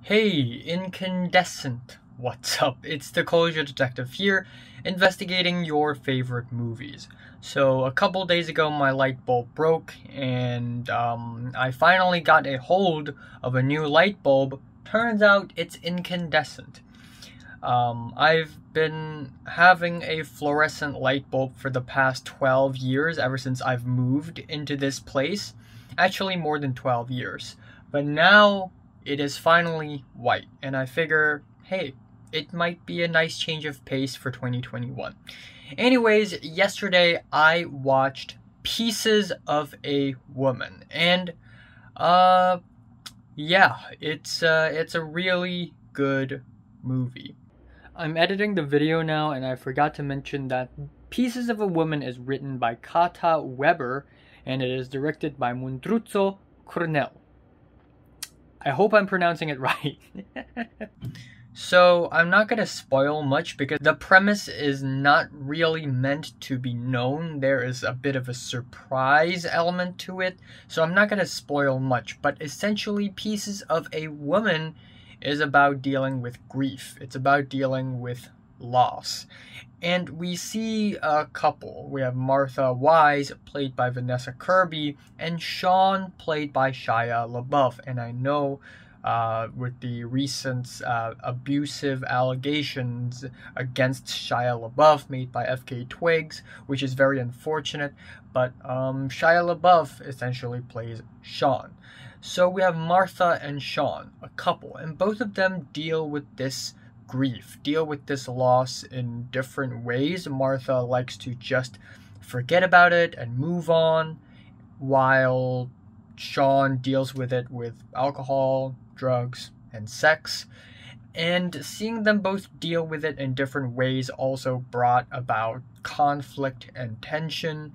Hey, incandescent, what's up? It's the Closure Detective here, investigating your favorite movies. So, a couple days ago, my light bulb broke, and I finally got a hold of a new light bulb. Turns out it's incandescent. I've been having a fluorescent light bulb for the past 12 years, ever since I've moved into this place. Actually, more than 12 years. But now it is finally white, and I figure, hey, it might be a nice change of pace for 2021. Anyways, yesterday I watched Pieces of a Woman, and yeah, it's a really good movie. I'm editing the video now, and I forgot to mention that Pieces of a Woman is written by Kata Weber, and it is directed by Mundruzo Cornell. I hope I'm pronouncing it right. So, I'm not gonna spoil much because the premise is not really meant to be known. There is a bit of a surprise element to it, so I'm not gonna spoil much. But essentially, Pieces of a Woman is about dealing with grief. It's about dealing with loss. And we see a couple. We have Martha Wise, played by Vanessa Kirby, and Sean, played by Shia LaBeouf. And I know with the recent abusive allegations against Shia LaBeouf made by FK Twigs, which is very unfortunate, but Shia LaBeouf essentially plays Sean. So we have Martha and Sean, a couple, and both of them deal with this grief, deal with this loss in different ways. Martha likes to just forget about it and move on, while Sean deals with it with alcohol, drugs, and sex. And seeing them both deal with it in different ways also brought about conflict and tension,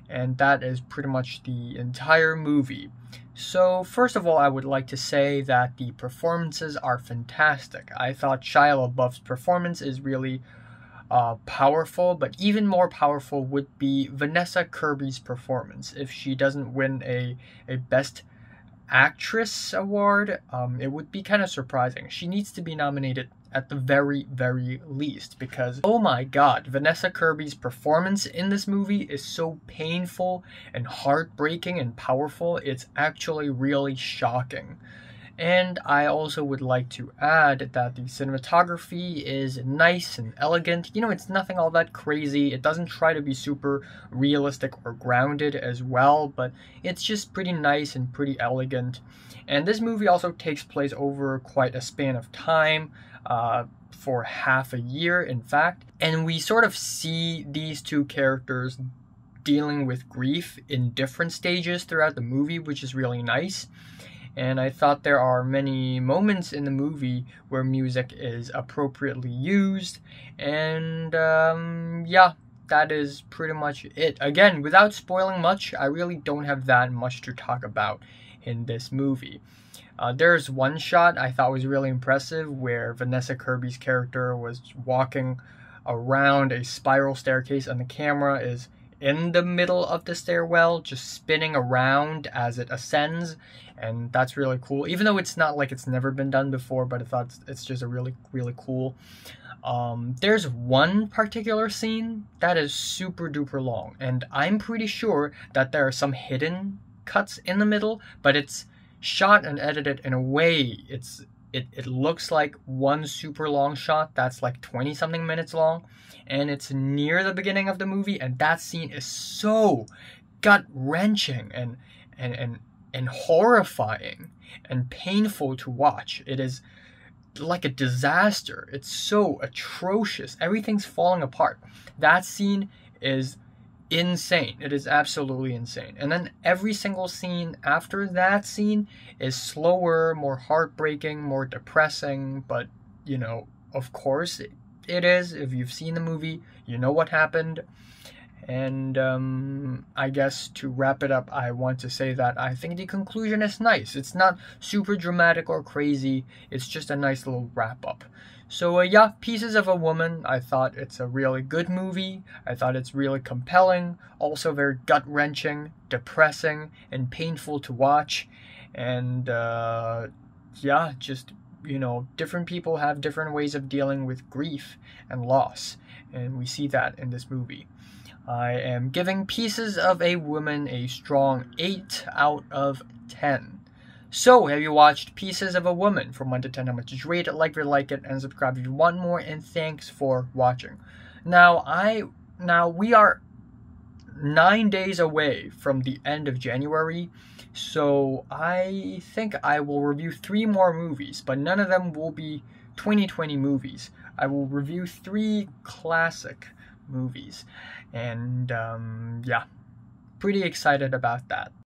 and that is pretty much the entire movie. So, first of all, I would like to say that the performances are fantastic. I thought Shia LaBeouf's performance is really powerful, but even more powerful would be Vanessa Kirby's performance. If she doesn't win a Best Actress award, it would be kind of surprising. She needs to be nominated at the very, very least, because, oh my god, Vanessa Kirby's performance in this movie is so painful and heartbreaking and powerful, it's actually really shocking. And I also would like to add that the cinematography is nice and elegant. You know, it's nothing all that crazy. It doesn't try to be super realistic or grounded as well, but it's just pretty nice and pretty elegant. And this movie also takes place over quite a span of time, for half a year, in fact. And we sort of see these two characters dealing with grief in different stages throughout the movie, which is really nice. And I thought there are many moments in the movie where music is appropriately used. And yeah, that is pretty much it. Again, without spoiling much, I really don't have that much to talk about in this movie. There's one shot I thought was really impressive where Vanessa Kirby's character was walking around a spiral staircase and the camera is in the middle of the stairwell, just spinning around as it ascends, and that's really cool. Even though it's not like it's never been done before, but I thought it's just a really, really cool. There's one particular scene that is super duper long, and I'm pretty sure that there are some hidden cuts in the middle, but it's shot and edited in a way it looks like one super long shot that's like 20 something minutes long, and it's near the beginning of the movie, and that scene is so gut-wrenching and horrifying and painful to watch. It is like a disaster. It's so atrocious. Everything's falling apart. That scene is insane. It is absolutely insane. And then every single scene after that scene is slower, more heartbreaking, more depressing, but, you know, of course it is. If you've seen the movie, you know what happened. And I guess to wrap it up, I want to say that I think the conclusion is nice. It's not super dramatic or crazy. It's just a nice little wrap-up. So yeah, Pieces of a Woman, I thought it's a really good movie. I thought it's really compelling, also very gut-wrenching, depressing, and painful to watch. And yeah, just different people have different ways of dealing with grief and loss, and we see that in this movie. I am giving Pieces of a Woman a strong 8 out of 10. So, have you watched Pieces of a Woman? From 1 to 10, how much did you rate it? Like if you like it, and subscribe if you want more, and thanks for watching. Now we are 9 days away from the end of January, so I think I will review 3 more movies, but none of them will be 2020 movies. I will review 3 classic movies, and yeah, pretty excited about that.